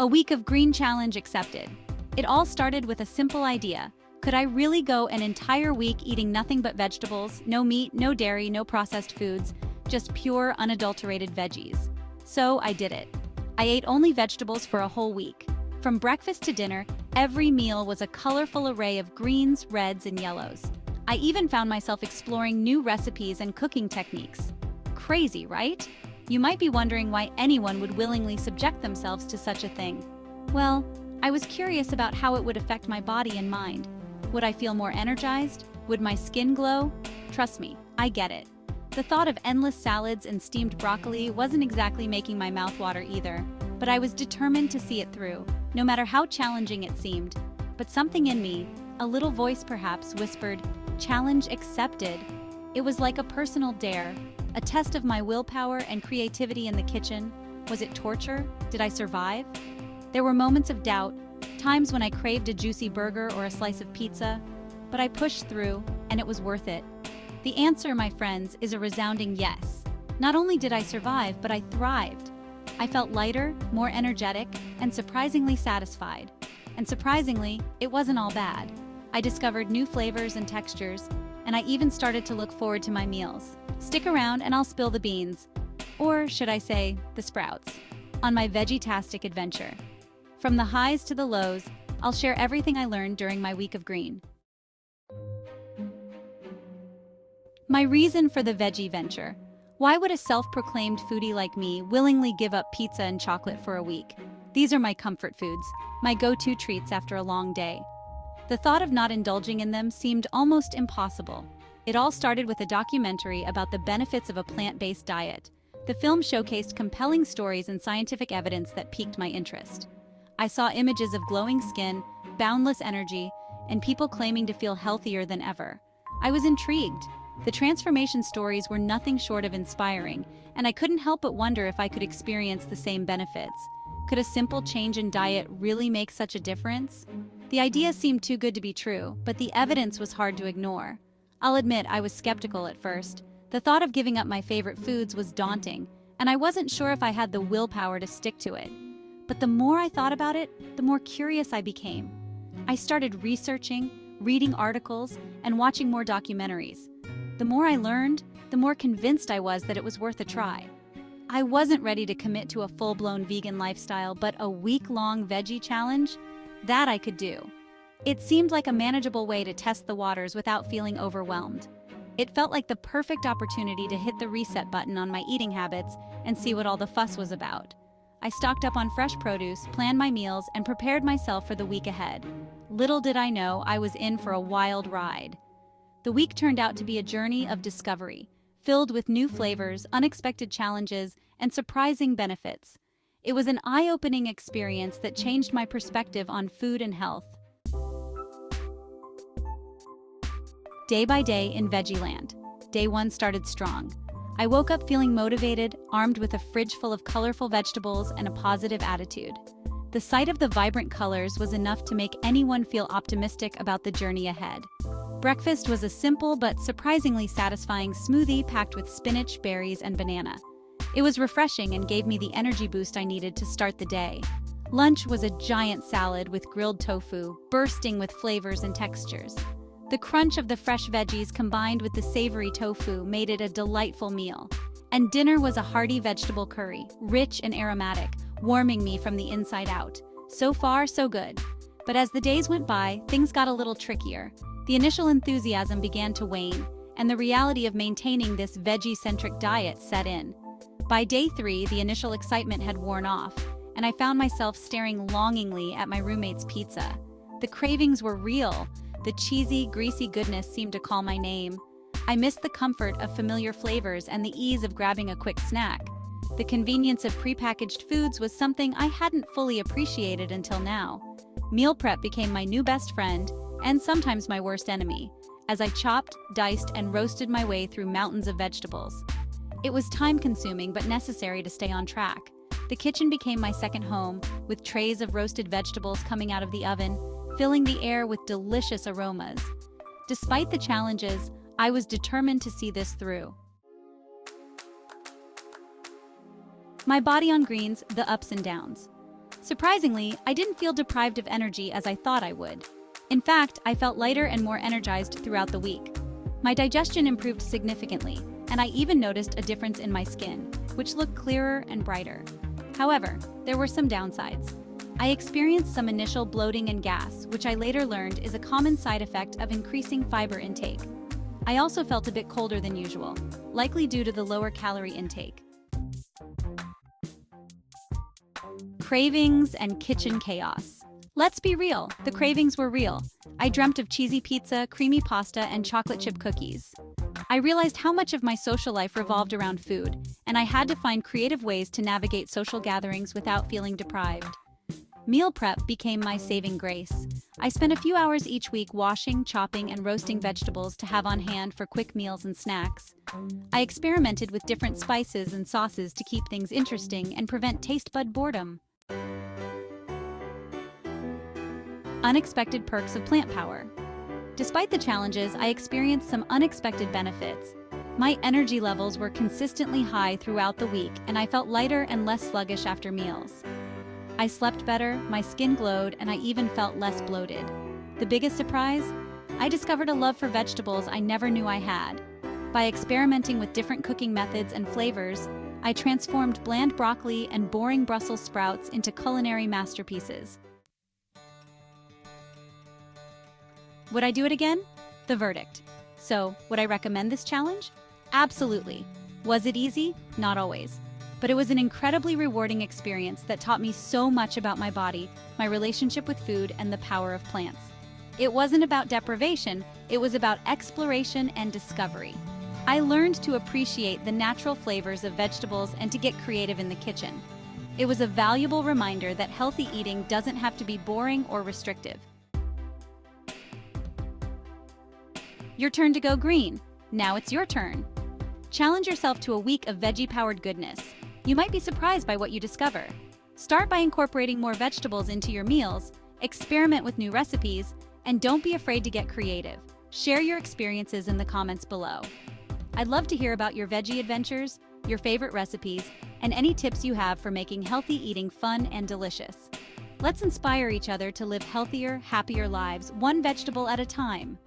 A week of green challenge accepted. It all started with a simple idea. Could I really go an entire week eating nothing but vegetables, no meat, no dairy, no processed foods, just pure, unadulterated veggies? So I did it. I ate only vegetables for a whole week. From breakfast to dinner, every meal was a colorful array of greens, reds, and yellows. I even found myself exploring new recipes and cooking techniques. Crazy, right? You might be wondering why anyone would willingly subject themselves to such a thing. Well, I was curious about how it would affect my body and mind. Would I feel more energized? Would my skin glow? Trust me, I get it. The thought of endless salads and steamed broccoli wasn't exactly making my mouth water either, but I was determined to see it through, no matter how challenging it seemed. But something in me, a little voice perhaps, whispered, "Challenge accepted." It was like a personal dare, a test of my willpower and creativity in the kitchen. Was it torture? Did I survive? There were moments of doubt, times when I craved a juicy burger or a slice of pizza, but I pushed through, and it was worth it. The answer, my friends, is a resounding yes. Not only did I survive, but I thrived. I felt lighter, more energetic, and surprisingly satisfied. And surprisingly, it wasn't all bad. I discovered new flavors and textures, and I even started to look forward to my meals. Stick around and I'll spill the beans, or should I say, the sprouts, on my veggie-tastic adventure. From the highs to the lows, I'll share everything I learned during my week of green. My reason for the veggie venture. Why would a self-proclaimed foodie like me willingly give up pizza and chocolate for a week? These are my comfort foods, my go-to treats after a long day. The thought of not indulging in them seemed almost impossible. It all started with a documentary about the benefits of a plant-based diet. The film showcased compelling stories and scientific evidence that piqued my interest. I saw images of glowing skin, boundless energy, and people claiming to feel healthier than ever. I was intrigued. The transformation stories were nothing short of inspiring, and I couldn't help but wonder if I could experience the same benefits. Could a simple change in diet really make such a difference? The idea seemed too good to be true, but the evidence was hard to ignore. I'll admit I was skeptical at first. The thought of giving up my favorite foods was daunting, and I wasn't sure if I had the willpower to stick to it. But the more I thought about it, the more curious I became. I started researching, reading articles, and watching more documentaries. The more I learned, the more convinced I was that it was worth a try. I wasn't ready to commit to a full-blown vegan lifestyle, but a week-long veggie challenge? That I could do. It seemed like a manageable way to test the waters without feeling overwhelmed. It felt like the perfect opportunity to hit the reset button on my eating habits and see what all the fuss was about. I stocked up on fresh produce, planned my meals, and prepared myself for the week ahead. Little did I know I was in for a wild ride. The week turned out to be a journey of discovery, filled with new flavors, unexpected challenges, and surprising benefits. It was an eye-opening experience that changed my perspective on food and health. Day by day in Veggieland. Day 1 started strong. I woke up feeling motivated, armed with a fridge full of colorful vegetables and a positive attitude. The sight of the vibrant colors was enough to make anyone feel optimistic about the journey ahead. Breakfast was a simple but surprisingly satisfying smoothie packed with spinach, berries, and banana. It was refreshing and gave me the energy boost I needed to start the day. Lunch was a giant salad with grilled tofu, bursting with flavors and textures. The crunch of the fresh veggies combined with the savory tofu made it a delightful meal. And dinner was a hearty vegetable curry, rich and aromatic, warming me from the inside out. So far, so good. But as the days went by, things got a little trickier. The initial enthusiasm began to wane, and the reality of maintaining this veggie-centric diet set in. By day 3, the initial excitement had worn off, and I found myself staring longingly at my roommate's pizza. The cravings were real. The cheesy, greasy goodness seemed to call my name. I missed the comfort of familiar flavors and the ease of grabbing a quick snack. The convenience of prepackaged foods was something I hadn't fully appreciated until now. Meal prep became my new best friend, and sometimes my worst enemy, as I chopped, diced, and roasted my way through mountains of vegetables. It was time-consuming but necessary to stay on track. The kitchen became my second home, with trays of roasted vegetables coming out of the oven, filling the air with delicious aromas. Despite the challenges, I was determined to see this through. My body on greens, the ups and downs. Surprisingly, I didn't feel deprived of energy as I thought I would. In fact, I felt lighter and more energized throughout the week. My digestion improved significantly, and I even noticed a difference in my skin, which looked clearer and brighter. However, there were some downsides. I experienced some initial bloating and gas, which I later learned is a common side effect of increasing fiber intake. I also felt a bit colder than usual, likely due to the lower calorie intake. Cravings and kitchen chaos. Let's be real, the cravings were real. I dreamt of cheesy pizza, creamy pasta, and chocolate chip cookies. I realized how much of my social life revolved around food, and I had to find creative ways to navigate social gatherings without feeling deprived. Meal prep became my saving grace. I spent a few hours each week washing, chopping, and roasting vegetables to have on hand for quick meals and snacks. I experimented with different spices and sauces to keep things interesting and prevent taste bud boredom. Unexpected perks of plant power. Despite the challenges, I experienced some unexpected benefits. My energy levels were consistently high throughout the week, and I felt lighter and less sluggish after meals. I slept better, my skin glowed, and I even felt less bloated. The biggest surprise? I discovered a love for vegetables I never knew I had. By experimenting with different cooking methods and flavors, I transformed bland broccoli and boring Brussels sprouts into culinary masterpieces. Would I do it again? The verdict. So, would I recommend this challenge? Absolutely. Was it easy? Not always. But it was an incredibly rewarding experience that taught me so much about my body, my relationship with food, and the power of plants. It wasn't about deprivation, it was about exploration and discovery. I learned to appreciate the natural flavors of vegetables and to get creative in the kitchen. It was a valuable reminder that healthy eating doesn't have to be boring or restrictive. Your turn to go green. Now it's your turn. Challenge yourself to a week of veggie-powered goodness. You might be surprised by what you discover. Start by incorporating more vegetables into your meals, experiment with new recipes, and don't be afraid to get creative. Share your experiences in the comments below. I'd love to hear about your veggie adventures, your favorite recipes, and any tips you have for making healthy eating fun and delicious. Let's inspire each other to live healthier, happier lives, one vegetable at a time.